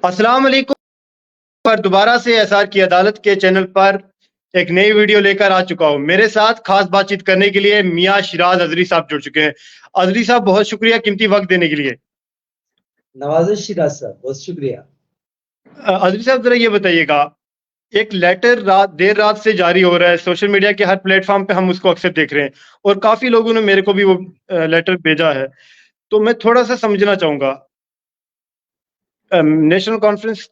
अस्सलाम वालेकुम। पर दोबारा से एसआर की अदालत के चैनल पर एक नई वीडियो लेकर आ चुका हूं। मेरे साथ खास बातचीत करने के लिए मियां शिराज अजरी साहब जुड़ चुके हैं। अजरी साहब, बहुत शुक्रिया कीमती वक्त देने के लिए। नवाज़ शिराज साहब, बहुत शुक्रिया। अजरी साहब, जरा ये बताइएगा, एक लेटर देर रात से जारी हो रहा है, सोशल मीडिया के हर प्लेटफॉर्म पे हम उसको अक्सर देख रहे हैं और काफी लोगों ने मेरे को भी वो लेटर भेजा है। तो मैं थोड़ा सा समझना चाहूंगा। नेशनल कॉन्फ्रेंस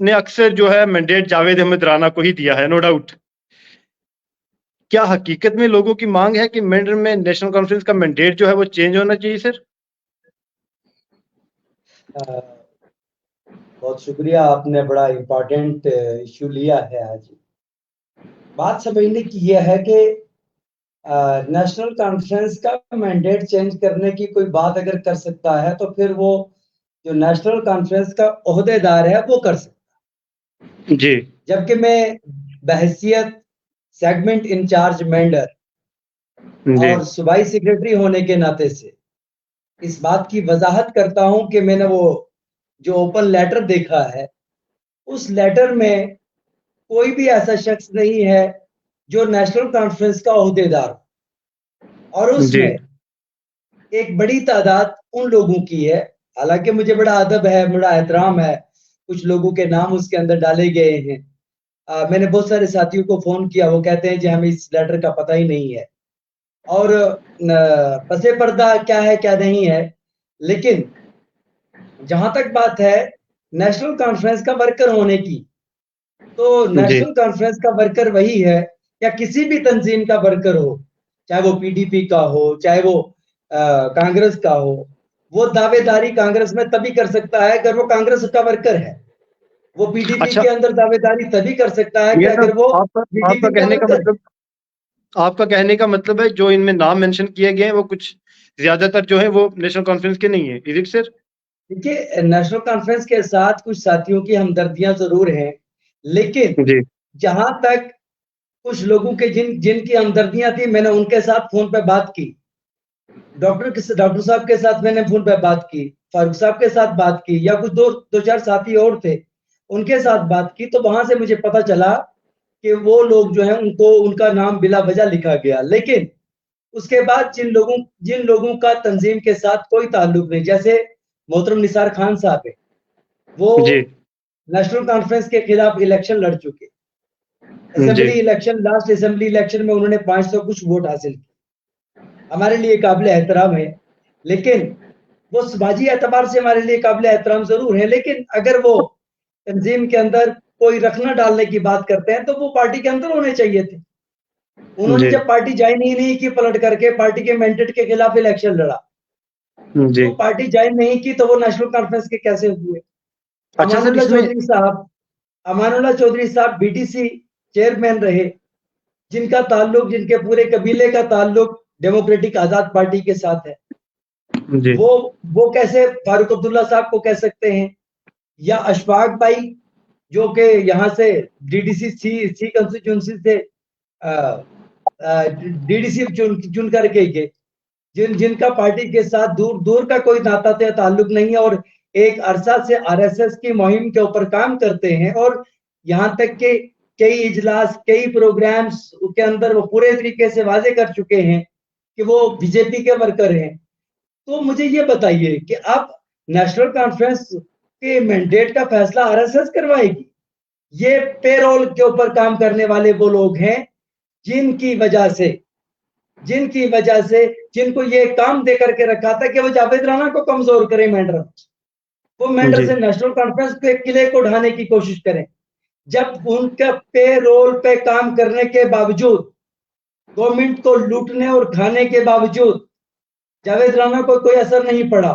ने अक्सर जो है मैंडेट जावेद अहमद राना को ही दिया है, नो डाउट। क्या हकीकत में लोगों की मांग है कि मेंढर में नेशनल कॉन्फ्रेंस का मैंडेट जो है वो चेंज होना चाहिए सर? बहुत शुक्रिया, आपने बड़ा इम्पोर्टेंट इश्यू लिया है आज। बात समझने की यह है कि नेशनल कॉन्फ्रेंस का मैंडेट चेंज करने की कोई बात अगर कर सकता है तो फिर वो जो नेशनल कॉन्फ्रेंस का ओहदेदार है वो कर सकता जी। है। जबकि मैं बहैसियत सेगमेंट इंचार्ज मेंढर जी। और सूबाई सेक्रेटरी होने के नाते से इस बात की वजाहत करता हूं कि मैंने वो जो ओपन लेटर देखा है, उस लेटर में कोई भी ऐसा शख्स नहीं है जो नेशनल कॉन्फ्रेंस का ओहदेदार हो और जी। उसमें एक बड़ी तादाद उन लोगों की है। हालांकि मुझे बड़ा अदब है, बड़ा एहतराम है, कुछ लोगों के नाम उसके अंदर डाले गए हैं। मैंने बहुत सारे साथियों को फोन किया, वो कहते हैं जी हमें इस लेटर का पता ही नहीं है और पसे पर्दा क्या है क्या नहीं है। लेकिन जहां तक बात है नेशनल कॉन्फ्रेंस का वर्कर होने की, तो जी। नेशनल कॉन्फ्रेंस का वर्कर वही है या किसी भी तंजीम का वर्कर हो, चाहे वो पीडीपी का हो, चाहे वो कांग्रेस का हो। वो दावेदारी कांग्रेस में तभी कर सकता है अगर वो कांग्रेस का वर्कर है। वो पीडीपी अच्छा, के अंदर दावेदारी तभी कर सकता है कि ये सब अगर वो आपका आपका पीडीपी का कहने का वर्कर है। मतलब आपका कहने का मतलब है जो इनमें नाम मेंशन किए गए हैं वो कुछ ज्यादातर जो है वो नेशनल कॉन्फ्रेंस के नहीं है, इज इट सर? देखिए, नेशनल कॉन्फ्रेंस के साथ कुछ साथियों की हमदर्दियां जरूर हैं, लेकिन जी। जहां तक कुछ लोगों के जिनकी हमदर्दियां थी, मैंने उनके साथ फोन पे बात की। डॉक्टर साहब के साथ मैंने फोन पे बात की, फारूक साहब के साथ बात की, या कुछ दो चार साथी और थे, उनके साथ बात की। तो वहां से मुझे पता चला कि वो लोग जो है उनको उनका नाम बिला वजह लिखा गया। लेकिन उसके बाद जिन लोगों का तंजीम के साथ कोई ताल्लुक नहीं, जैसे मोहतरम निसार खान साहब है, वो जी। नेशनल कॉन्फ्रेंस के खिलाफ इलेक्शन लड़ चुके। जी। लास्ट असेंबली इलेक्शन में उन्होंने 500 कुछ वोट हासिल किए, हमारे लिए काबिल एहतराम है। लेकिन वो समाजी एतबार से हमारे लिए काबिल एहतराम जरूर है, लेकिन अगर वो तंजीम के अंदर कोई रखना डालने की बात करते हैं तो वो पार्टी के अंदर होने चाहिए थे। उन्होंने जी। जब पार्टी ज्वाइन ही नहीं की, पलट करके पार्टी के मैंडेट के खिलाफ इलेक्शन लड़ा, जी। तो पार्टी ज्वाइन नहीं की तो वो नेशनल कॉन्फ्रेंस के कैसे हुए? अच्छा सर, अमानुल्लाह इसमें चौधरी साहब अमानुल्लाह चौधरी साहब बीटीसी चेयरमैन रहे, जिनके पूरे कबीले का ताल्लुक डेमोक्रेटिक आजाद पार्टी के साथ है। जी। वो वो कैसे फारूक अब्दुल्ला साहब को कह सकते हैं, या अशफाक भाई जो कि यहाँ से डीडीसी सी कंस्टिट्यूंसी से डीडीसी चुन करके गए, जिनका पार्टी के साथ दूर दूर का कोई नाता से ताल्लुक नहीं है और एक अरसा से आरएसएस की मुहिम के ऊपर काम करते हैं, और यहाँ तक कि कई इजलास, कई प्रोग्राम्स के अंदर वो पूरे तरीके से वाजे कर चुके हैं कि वो बीजेपी के वर्कर हैं। तो मुझे ये बताइए कि आप नेशनल कॉन्फ्रेंस के मैंडेट का फैसला आरएसएस करवाएगी? ये पेरोल के ऊपर काम करने वाले वो लोग हैं जिनकी वजह से जिनकी वजह से जिनको ये काम दे करके रखा था कि वो जावेद राणा को कमजोर करें मेंढर, वो मेंढर जी। से नेशनल कॉन्फ्रेंस के किले को ढाने की कोशिश करें, जब उनका पे रोल पे काम करने के बावजूद, गवर्नमेंट को लूटने और खाने के बावजूद जावेद राणा को कोई असर नहीं पड़ा।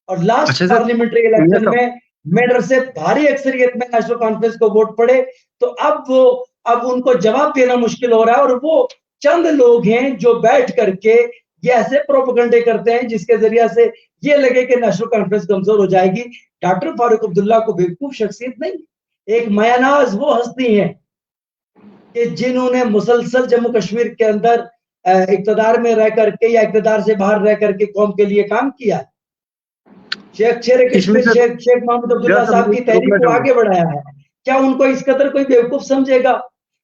और लास्ट अच्छा सर, पार्लियामेंट्री मियां इलेक्शन साहब। में मेंढर से भारी अक्सरियत में नेशनल कॉन्फ्रेंस को वोट पड़े। तो अब उनको जवाब देना मुश्किल हो रहा है, और वो चंद लोग हैं जो बैठ करके ये ऐसे प्रोपेगेंडे करते हैं जिसके जरिए से ये लगे कि नेशनल कॉन्फ्रेंस कमजोर हो जाएगी। डॉक्टर फारूक अब्दुल्ला को बेवकूफ शख्सियत नहीं, एक मयानाज वो हस्ती है कि जिन्होंने मुसलसल जम्मू कश्मीर के अंदर इक्तदार में रह करके या इक्तदार से बाहर रह करके कौम के लिए काम किया। इसमें सर शेख मोहम्मद अब्दुल्ला जरा सा साहब की रोकना तहरीक को चाहूंगा। आगे बढ़ाया है। क्या उनको इस कदर कोई बेवकूफ समझेगा?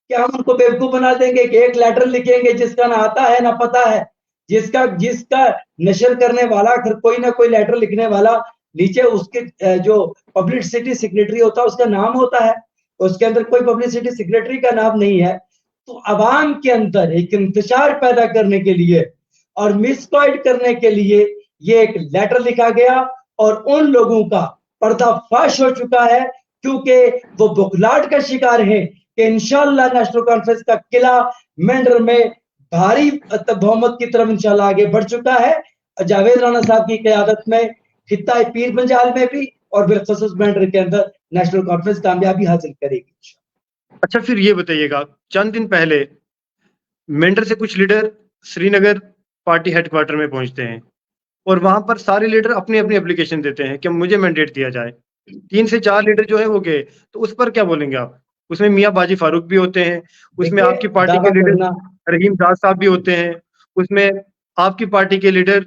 क्या हम उनको बेवकूफ बना देंगे कि एक लेटर लिखेंगे जिसका ना आता है ना पता है, जिसका जिसका नशर करने वाला फिर कोई ना कोई लेटर लिखने वाला नीचे उसके जो पब्लिसिटी सेक्रेटरी होता है उसका नाम होता है, उसके अंदर कोई पब्लिसिटी सेक्रेटरी का नाम नहीं है। तो अवाम के अंदर एक इंतशार पैदा करने के लिए और मिसगाइड करने के लिए ये एक लेटर लिखा गया और उन लोगों का पर्दाफाश हो चुका है, क्योंकि वो बुखलाहट का शिकार हैं कि इंशाल्लाह नेशनल कॉन्फ्रेंस का किला मेंढर में भारी बहुमत की तरफ इंशाल्लाह आगे बढ़ चुका है। जावेद राणा साहब की क़यादत में खित्ता पीर पंजाल में भी और बिलखसूस मेंढर के अंदर नेशनल कॉन्फ्रेंस कामयाबी हासिल करेगी। अच्छा फिर ये बताइएगा, चंद दिन पहले मेंढर से कुछ लीडर श्रीनगर पार्टी हेडक्वार्टर में पहुंचते हैं और वहां पर सारे लीडर अपनी अपनी एप्लीकेशन देते हैं कि मुझे मैंडेट दिया जाए। 3 से 4 लीडर जो है वो गए, तो उस पर क्या बोलेंगे आप? उसमें मियां बाजी फारूक भी होते हैं, उसमें देखिए, आपकी पार्टी दावा के लीडर करना रहीम दास साहब भी होते हैं, उसमें आपकी पार्टी के लीडर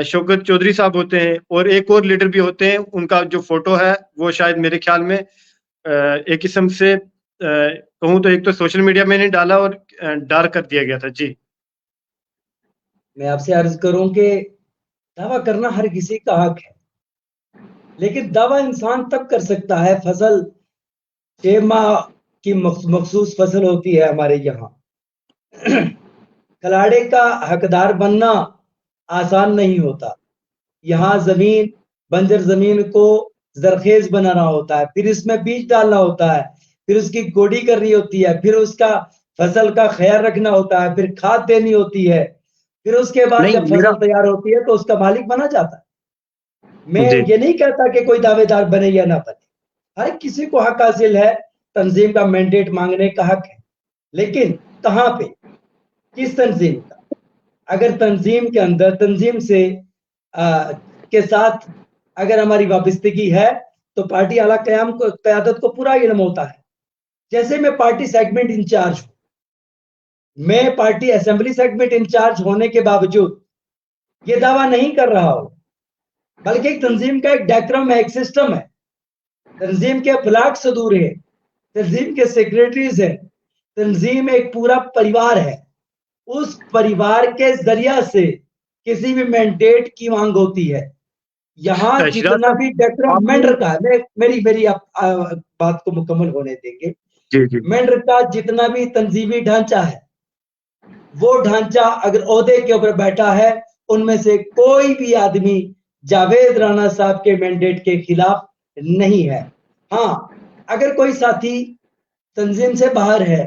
शौकत चौधरी साहब होते हैं और एक और लीडर भी होते हैं। उनका जो फोटो है वो शायद मेरे ख्याल में एक किस्म से कहूँ तो एक तो सोशल मीडिया में नहीं डाला और डार्क कर दिया गया था। जी मैं आपसे अर्ज करूं कि दावा करना हर किसी का हक है, लेकिन दावा इंसान तब कर सकता है, फसल 6 माह की मखसूस फसल होती है हमारे यहाँ। खिलाड़ी का हकदार बनना आसान नहीं होता। यहाँ जमीन, बंजर जमीन को जरखेज बनाना होता है, फिर इसमें बीज डालना होता है, फिर उसकी गोडी करनी होती है, फिर उसका फसल का ख्याल रखना होता है, फिर खाद देनी होती है, फिर उसके बाद नहीं जब मेरा फसल तैयार होती है तो उसका मालिक बना जाता है। मैं जी ये नहीं कहता कि कोई दावेदार बने या ना बने, हर किसी को हक हासिल है, तंजीम का मैंडेट मांगने का हक है, लेकिन कहां पे, किस तंजीम का? अगर तंजीम के अंदर तंजीम से के साथ अगर हमारी वाबस्तगी है तो पार्टी आला क़याम को क़यादत को पूरा इल्म होता है। जैसे मैं पार्टी सेगमेंट इंचार्ज हूं, मैं पार्टी असेंबली सेगमेंट इंचार्ज होने के बावजूद ये दावा नहीं कर रहा हूं, बल्कि एक तंजीम का एक डेक्रम है, एक सिस्टम है, तंजीम के ब्लॉक सदूर है, तंजीम के सेक्रेटरीज है, तंजीम एक पूरा परिवार है। उस परिवार के जरिया से किसी भी मैंडेट की मांग होती है। यहाँ शिराज जितना साहब भी डेक्रम आपने मेंढर का है, मेरी आप बात को मुकम्मल होने देंगे। जी जी मेंढर का जितना भी तंजीमी ढांचा है, वो ढांचा अगर ओहदे के ऊपर बैठा है, उनमें से कोई भी आदमी जावेद राणा साहब के मैंडेट के खिलाफ नहीं है। हाँ, अगर कोई साथी तंजीम से बाहर है,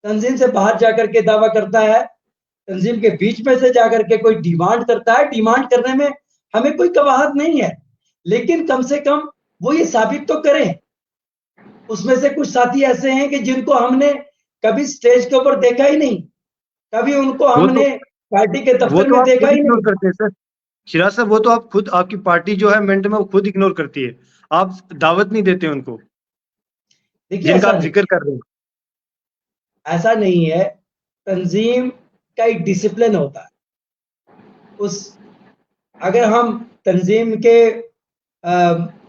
तंजीम से बाहर जाकर के दावा करता है, तंजीम के बीच में से जाकर के कोई डिमांड करता है, डिमांड करने में हमें कोई कवाहत नहीं है, लेकिन कम से कम वो ये साबित तो करें। उसमें से कुछ साथी ऐसे हैं कि जिनको हमने कभी स्टेज के ऊपर देखा ही नहीं, कभी उनको वो तो हमने पार्टी के वो दफ्तर तो में आप देखा खुद ही इग्नोर नहीं। करते हैं सर। शिराज साहब वो तो आप खुद, आपकी पार्टी जो है मेंट में वो खुद इग्नोर करती है, आप दावत नहीं देते उनको देखिए, जिनका ऐसा आप नहीं, जिक्र कर रहे हैं। ऐसा नहीं है। तंजीम का एक डिसिप्लिन होता है। उस अगर हम तंजीम के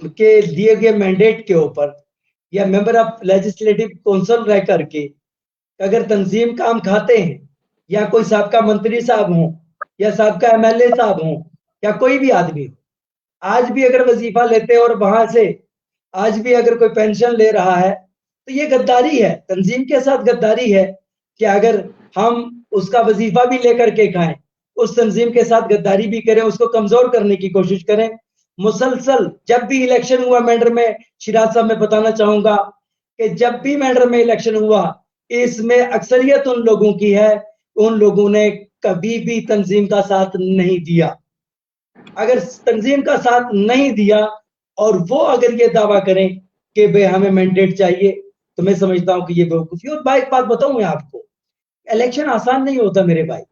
दिए गए मैंडेट के ऊपर या मेंबर ऑफ लेजिस्लेटिव काउंसिल रह करके अगर तंजीम काम खाते हैं, या कोई साहबका मंत्री साहब हों या साहबका एमएलए साहब हों या कोई भी आदमी हो, आज भी अगर वजीफा लेते हैं और वहां से आज भी अगर कोई पेंशन ले रहा है, तो ये गद्दारी है, तंजीम के साथ गद्दारी है कि अगर हम उसका वजीफा भी लेकर के खाएं, उस तंजीम के साथ गद्दारी भी करें, उसको कमजोर करने की कोशिश करें। मुसलसल जब भी इलेक्शन हुआ मेंढर में, शिराज साहब मैं बताना चाहूंगा कि जब भी मेंढर में इलेक्शन हुआ, इसमें अक्सरियत उन लोगों की है, उन लोगों ने कभी भी तंजीम का साथ नहीं दिया। अगर तंजीम का साथ नहीं दिया और वो अगर ये दावा करें कि भाई हमें मैंडेट चाहिए, तो मैं समझता हूं कि ये बेवकूफी। और भाई एक बात बताऊं मैं आपको, इलेक्शन आसान नहीं होता मेरे भाई।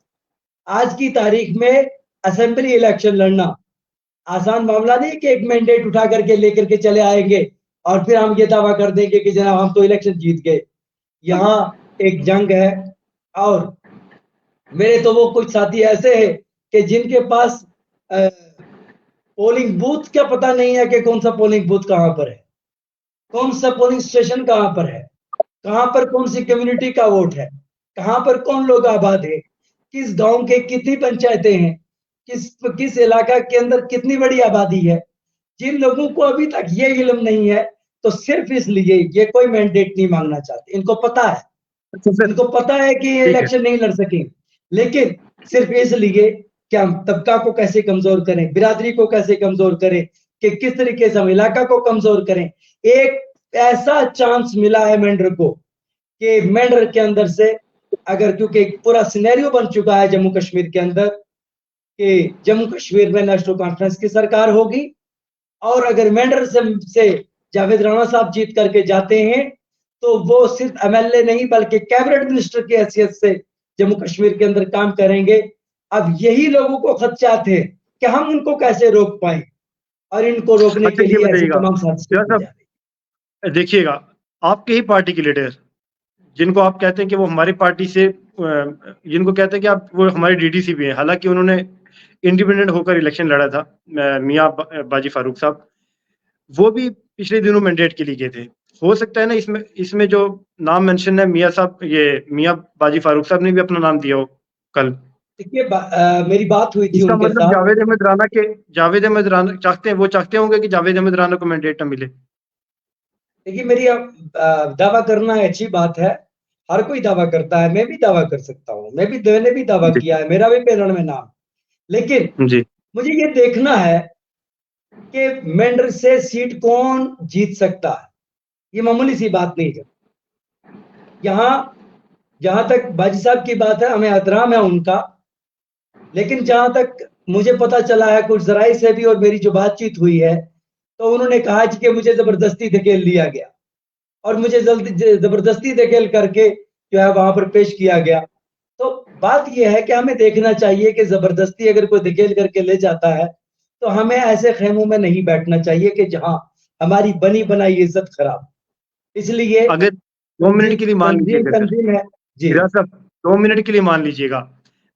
आज की तारीख में असेंबली इलेक्शन लड़ना आसान मामला नहीं कि एक मैंडेट उठा करके लेकर के चले आएंगे और फिर हम ये दावा कर देंगे कि जनाब हम तो इलेक्शन जीत गए। यहाँ एक जंग है, और मेरे तो वो कुछ साथी ऐसे हैं कि जिनके पास पोलिंग बूथ क्या पता नहीं है कि कौन सा पोलिंग बूथ कहां पर है, कौन सा पोलिंग स्टेशन कहां पर है, कहां पर कौन सी कम्युनिटी का वोट है, कहां पर कौन लोग आबाद है, किस गांव के कितनी पंचायतें हैं, किस किस इलाका के अंदर कितनी बड़ी आबादी है। जिन लोगों को अभी तक ये इल्म नहीं है, तो सिर्फ इसलिए ये कोई मैंडेट नहीं मांगना चाहते। इनको पता है, अच्छा सर, इनको पता है कि ये ठीक है। इलेक्शन नहीं लड़ सकेंगे, लेकिन सिर्फ इसलिए कि हम तबका को कैसे कमजोर करें, बिरादरी को कैसे कमजोर करें, कि किस तरीके से हम इलाका को कमजोर करें। एक ऐसा चांस मिला है मेंढर को कि मेंढर के अंदर से, अगर क्योंकि एक पूरा सिनेरियो बन चुका है जम्मू कश्मीर के अंदर कि जम्मू कश्मीर में नेशनल कॉन्फ्रेंस की सरकार होगी, और अगर मेंढर से जावेद राणा साहब जीत करके जाते हैं तो वो सिर्फ एमएलए नहीं बल्कि कैबिनेट मिनिस्टर की हैसियत से जम्मू कश्मीर के अंदर काम करेंगे। अब यही लोगों को खदशात है कि हम उनको कैसे रोक पाए, और इनको रोकने अच्छा के ये लिए ऐसी बताइएगा तमाम साजिशें क्या की जा साहब, रही। देखिएगा, आपके ही पार्टी के लीडर जिनको आप कहते हैं कि वो हमारी पार्टी से जिनको कहते हैं कि आप वो हमारे डीडीसी भी हैं, हालांकि उन्होंने इंडिपेंडेंट होकर इलेक्शन लड़ा था, मियां बाजी फारूक साहब, वो भी पिछले दिनों मैंडेट के लिए गए थे। हो सकता है ना इसमें इसमें जो नाम मेंशन है मियां साहब, ये मियां बाजी फारूक साहब ने भी अपना नाम दिया हो कल। देखिए मेरी बात हुई थी इसका उनके मतलब साथ। जावेद अहमद राना चाहते होंगे कि जावेद अहमद राना को मैंडेट न मिले। देखिए मेरी दावा करना अच्छी बात है, हर कोई दावा करता है, मैं भी दावा कर सकता हूँ, मैंने भी दावा जी किया है, मेरा भी पैनल में नाम। लेकिन जी मुझे ये देखना है कि मेंढर से सीट कौन जीत सकता है। ये मामूली सी बात नहीं है। यहाँ जहां तक बाजी साहब की बात है, हमें एहतराम है उनका, लेकिन जहां तक मुझे पता चला है कुछ जराये से भी और मेरी जो बातचीत हुई है, तो उन्होंने कहा कि मुझे जबरदस्ती धकेल लिया गया और मुझे जबरदस्ती धकेल करके जो है वहां पर पेश किया गया। तो बात यह है कि हमें देखना चाहिए कि जबरदस्ती अगर कोई धकेल करके ले जाता है तो हमें ऐसे खेमों में नहीं बैठना चाहिए कि जहां हमारी बनी बनाई इज्जत खराब। इसलिए अगर 2 मिनट के लिए मान लीजिएगा सर, तंजीम है जी। फिराज साहब 2 मिनट के लिए मान लीजिएगा,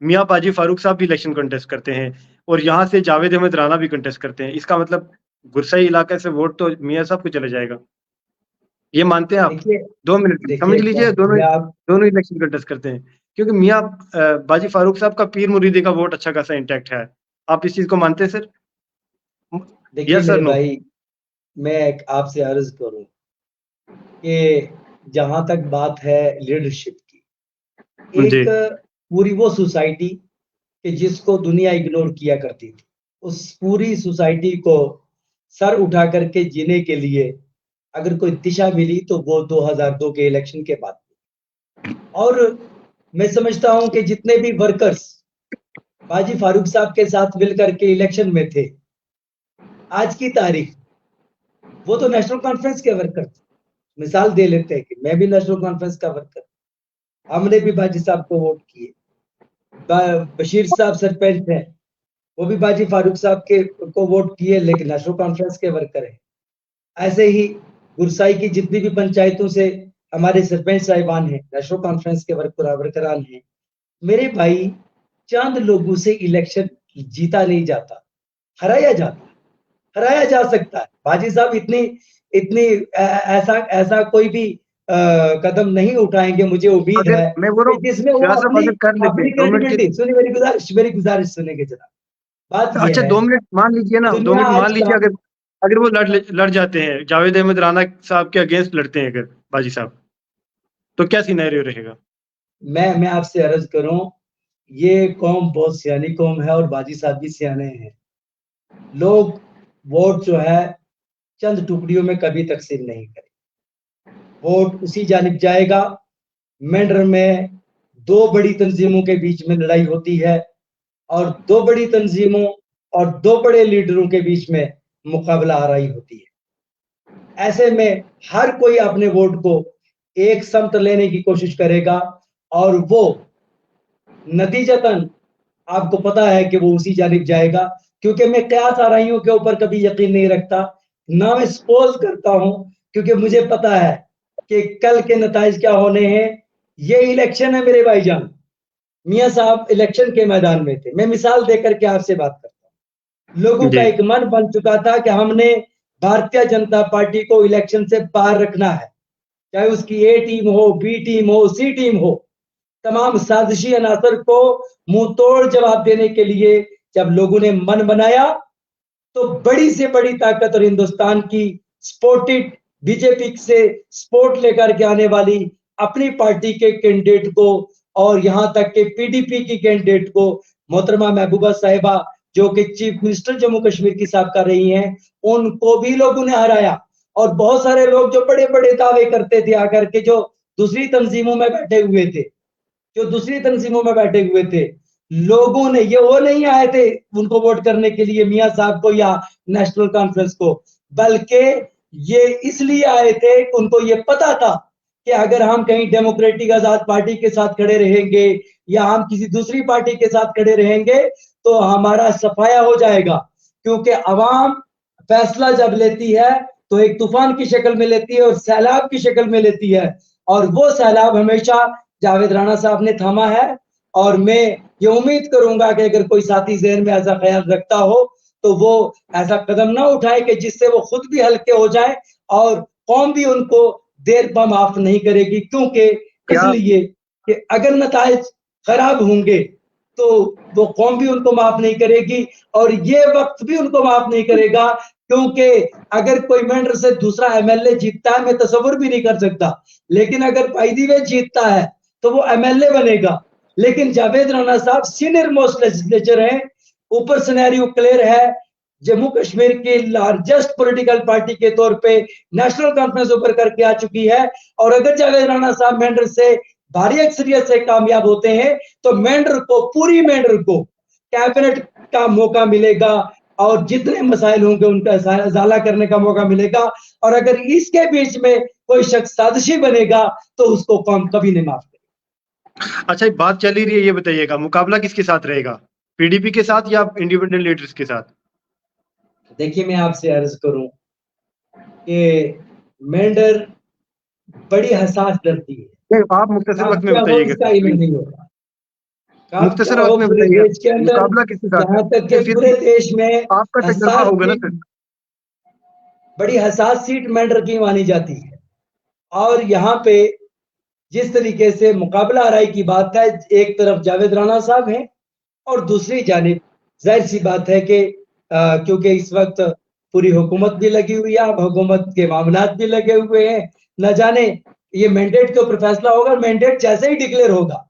मियां बाजी फारूक साहब भी इलेक्शन कंटेस्ट करते हैं और यहाँ से जावेद अहमद राना भी कंटेस्ट करते हैं, इसका मतलब गुरसाई इलाके से वोट तो मियां साहब को चले जाएगा, ये मानते हैं आप? देखिए 2 मिनट के लिए समझ देखिए लीजिए, दोनों ये आप दोनों इलेक्शन कंटेस्ट करते हैं, क्योंकि मियां बाजी फारूक साहब का पीर मुरीदी का वोट अच्छा खासा इंटैक्ट है। आप इस चीज को मानते हैं सर? देखिए यस सर, मेरे नो? भाई, मैं एक आपसे अर्ज करूं कि जहां तक बात है लीडरशिप की, जी एक पूरी वो सोसाइटी कि जिसको दुनिया इग्नोर किया करती थी, उस पूरी सोसाइटी को सर उठा करके जीने के लिए अगर कोई दिशा मिली तो वो 2002 के इलेक्शन के बाद। और मैं समझता हूं कि जितने भी वर्कर्स बाजी फारूक साहब के साथ मिलकर के इलेक्शन में थे, आज की तारीख वो तो नेशनल कॉन्फ्रेंस के वर्कर थे। मिसाल दे लेते हैं कि मैं भी नेशनल कॉन्फ्रेंस का वर्कर, हमने भी बाजी साहब को वोट किए। बशीर साहब सरपंच हैं, वो भी बाजी फारूक साहब के को वोट किए, लेकिन नेशनल कॉन्फ्रेंस के वर्कर हैं। ऐसे ही गुरसाई की जितनी भी पंचायतों से हमारे सरपंच साहिबान हैं, नेशनल कॉन्फ्रेंस के वर्करान हैं। मेरे भाई, चंद लोगों से इलेक्शन जीता नहीं जाता, हराया जाता है, हराया जा सकता है। बाजी साहब इतनी इतनी ऐसा ऐसा कोई भी कदम नहीं उठाएंगे, मुझे उम्मीद अगर है मैं बोल रहा कि हूँ जिसमें वो फिराज साहब, अपनी अगर कर लेते अपनी 2 मिनट के, क्रेडिबिलिटी सुनिए, मेरी गुजारिश सुनेंगे जनाब। बात अच्छा यह है 2 मिनट मान लीजिए ना, दो दुनिया मिनट मान आज लीजिए, का अगर अगर वो लड़ जाते हैं, जावेद अहमद राना साहब के अगेंस्ट लड़ते हैं अगर बाजी साहब, तो क्या सिनेरियो रहेगा? मैं आपसे अर्ज करूं, ये कौम बहुत सियानी कौम है और बाजी साहब भी सियाने हैं। लोग वोट जो है चंद टुकड़ियों में कभी तकसीम नहीं करें। वोट उसी जानिब जाएगा। मेंढर में दो बड़ी तंजीमों के बीच में लड़ाई होती है और दो बड़ी तंजीमों और दो बड़े लीडरों के बीच में मुकाबला आराई होती है। ऐसे में हर कोई अपने वोट को एक समत लेने की कोशिश करेगा और वो नतीजतन आपको पता है कि वो उसी जानिब जाएगा, क्योंकि मैं कयास आराइयों के ऊपर कभी यकीन नहीं रखता, ना मैं सपोज करता हूं, क्योंकि मुझे पता है कि कल के नताइज क्या होने हैं। ये इलेक्शन है मेरे भाईजान। मियां साहब इलेक्शन के मैदान में थे, मैं मिसाल देकर के आपसे बात करता हूं। लोगों का जी, एक मन बन चुका था कि हमने भारतीय जनता पार्टी को इलेक्शन से बाहर रखना है, चाहे उसकी ए टीम हो, बी टीम हो, सी टीम हो। तमाम साजिशी अनासर को मुंह तोड़ जवाब देने के लिए जब लोगों ने मन बनाया, तो बड़ी से बड़ी ताकत और हिंदुस्तान की सपोर्टेड बीजेपी से सपोर्ट लेकर के आने वाली अपनी पार्टी के कैंडिडेट को और यहां तक के पीडीपी की कैंडिडेट को मोहतरमा महबूबा साहिबा जो कि चीफ मिनिस्टर जम्मू कश्मीर की साबका रही हैं, उनको भी लोगों ने हराया। और बहुत सारे लोग जो बड़े बड़े दावे करते थे आकर के, जो दूसरी तंजीमों में बैठे हुए थे, लोगों ने, ये वो नहीं आए थे उनको वोट करने के लिए मियां साहब को या नेशनल कॉन्फ्रेंस को, बल्कि ये इसलिए आए थे कि उनको ये पता था कि अगर हम कहीं डेमोक्रेटिक आजाद पार्टी के साथ खड़े रहेंगे या हम किसी दूसरी पार्टी के साथ खड़े रहेंगे तो हमारा सफाया हो जाएगा। क्योंकि अवाम फैसला जब लेती है तो एक तूफान की शक्ल में लेती है और सैलाब की शक्ल में लेती है, और वो सैलाब हमेशा जावेद राणा साहब ने थामा है। और मैं ये उम्मीद करूंगा कि अगर कोई साथी जहन में ऐसा ख्याल रखता हो तो वो ऐसा कदम ना उठाए कि जिससे वो खुद भी हल्के हो जाए और कौम भी उनको देर पर माफ नहीं करेगी। क्योंकि क्या इसलिए कि अगर नताइज खराब होंगे तो वो कौम भी उनको माफ नहीं करेगी और ये वक्त भी उनको माफ नहीं करेगा। क्योंकि अगर कोई मेंढर से दूसरा एमएलए जीतता है, मैं तस्वुर भी नहीं कर सकता, लेकिन अगर बाई वे जीतता है तो वो एमएलए बनेगा। लेकिन जावेद राणा साहब सीनियर मोस्ट लेजिस्लेचर हैं, ऊपर सिनेरियो क्लियर है, जम्मू कश्मीर की लार्जेस्ट पॉलिटिकल पार्टी के तौर पे नेशनल कॉन्फ्रेंस ऊपर करके आ चुकी है। और अगर जावेद राणा साहब मेंढर से भारी अक्सरियत से कामयाब होते हैं तो मेंढर को, पूरी मेंढर को कैबिनेट का मौका मिलेगा और जितने मसाइल होंगे उनका इजाला करने का मौका मिलेगा। और अगर इसके बीच में कोई शख्स साजिशी बनेगा तो उसको कौम कभी नहीं माफ करेगी। अच्छा, एक बात चल ही रही है, ये बताइएगा मुकाबला किसके साथ रहेगा? पीडीपी के साथ या इंडिपेंडेंट लीडर्स के साथ? देखिए, मैं आपसे अर्ज करूं कि मेंढर बड़ी हसास धरती है, नहीं, आप मुख्तसर कब वक्त में क्या हो बताइएगा इसका सर, इल्म प्लीज। नहीं होगा। कब क्या मुख्तसर हो वक्त में पूरे बताइए, देश के अंदर, मुकाबला किसके साथ है? यहाँ तक नहीं, कि फिर पूरे भी देश में आपका तजर्बा हसास होगा ना सीट, सर। बड़ी हसास सीट मेंढर की मानी जाती है। और यहाँ पे जिस तरीके से मुकाबला आराई की बात है, एक तरफ जावेद राणा साहब हैं और दूसरी जानिब जाहिर सी बात है कि क्योंकि इस वक्त पूरी हुकूमत भी लगी हुई है, अब हुकूमत के मामलात भी लगे हुए हैं, न जाने ये मैंडेट के ऊपर फैसला होगा। मैंडेट जैसे ही डिक्लेयर होगा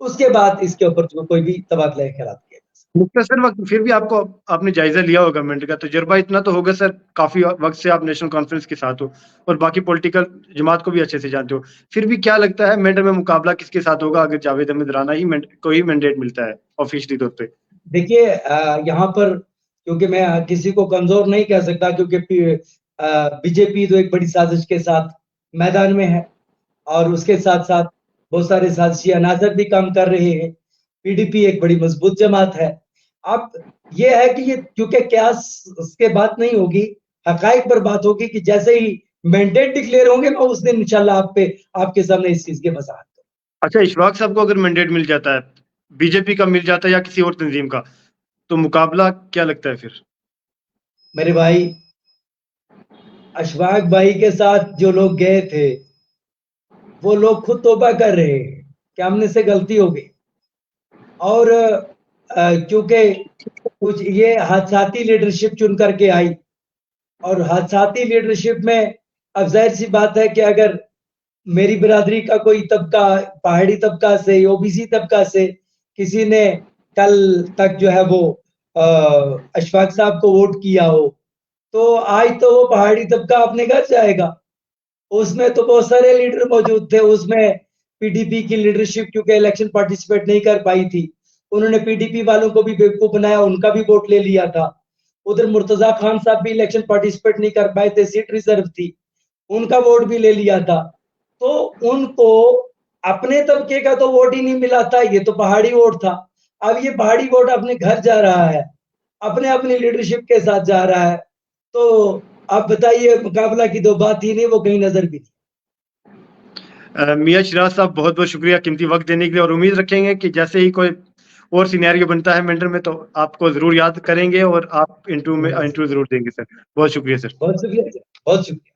उसके बाद इसके ऊपर कोई भी तबादला ख्यालात किया जा सकता मुख्तसर वक्त फिर भी आपको, आपने जायजा लिया होगा, गवर्नमेंट का तजर्बा इतना तो होगा सर, काफी वक्त से आप नेशनल कॉन्फ्रेंस के साथ हो और बाकी पॉलिटिकल जमात को भी अच्छे से जानते हो। फिर भी क्या लगता है मेंडर में मुकाबला किसके साथ होगा अगर जावेद अहमद राणा ही कोई मैंडेट मिलता है ऑफिशियली तौर पे? देखिए, यहाँ पर क्योंकि मैं किसी को कमजोर नहीं कह सकता, क्योंकि बीजेपी तो एक बड़ी साजिश के साथ मैदान में है और उसके साथ साथ बहुत सारे साजिशी अनासर भी काम कर रहे हैं। पीडीपी एक बड़ी मजबूत जमात है। अब ये है कि ये क्योंकि क्यास उसके बात नहीं होगी, हकाइक पर बात होगी कि जैसे ही मैंडेट डिक्लेयर होंगे मैं उस दिन इंशाल्लाह आपके सामने इस चीज के वजाहत करूंगा। अच्छा, इशफाक साहब को अगर मैंडेट मिल जाता है, बीजेपी का मिल जाता है या किसी और तंजीम का, तो मुकाबला क्या लगता है फिर? मेरे भाई, अशफाक भाई के साथ जो लोग गए थे वो लोग खुद तौबा कर रहे हैं कि हमने से गलती हो गई। और क्योंकि कुछ ये हादसाती लीडरशिप चुन करके आई और हादसाती लीडरशिप में अब जाहिर सी बात है कि अगर मेरी बिरादरी का कोई तबका, पहाड़ी तबका से, ओबीसी तबका से किसी ने कल तक जो है वो अशफाक साहब को वोट किया हो, तो आज तो वो पहाड़ी तबका अपने घर जाएगा। उसमें तो बहुत सारे लीडर मौजूद थे, उसमें पीडीपी की लीडरशिप क्योंकि इलेक्शन पार्टिसिपेट नहीं कर पाई थी, उन्होंने पीडीपी वालों को भी बेवकूफ बनाया, उनका भी वोट ले लिया था। उधर मुर्तजा खान साहब भी इलेक्शन पार्टिसिपेट नहीं कर पाए थे, सीट रिजर्व थी, उनका वोट भी ले लिया था। तो उनको अपने तबके का तो वोट ही नहीं मिला था, ये तो पहाड़ी वोट था। अब ये पहाड़ी वोट अपने घर जा रहा है, अपने अपनी लीडरशिप के साथ जा रहा है। तो आप बताइए, मुकाबला की तो बात ही नहीं, वो कहीं नजर भी नहीं। मियाँ शिराज साहब, बहुत बहुत शुक्रिया कीमती वक्त देने के लिए, और उम्मीद रखेंगे कि जैसे ही कोई और सिनेरियो बनता है मेंटर में तो आपको जरूर याद करेंगे और आप इंटरव्यू में इंटरव्यू जरूर देंगे सर। बहुत शुक्रिया सर। बहुत शुक्रिया, बहुत शुक्रिया।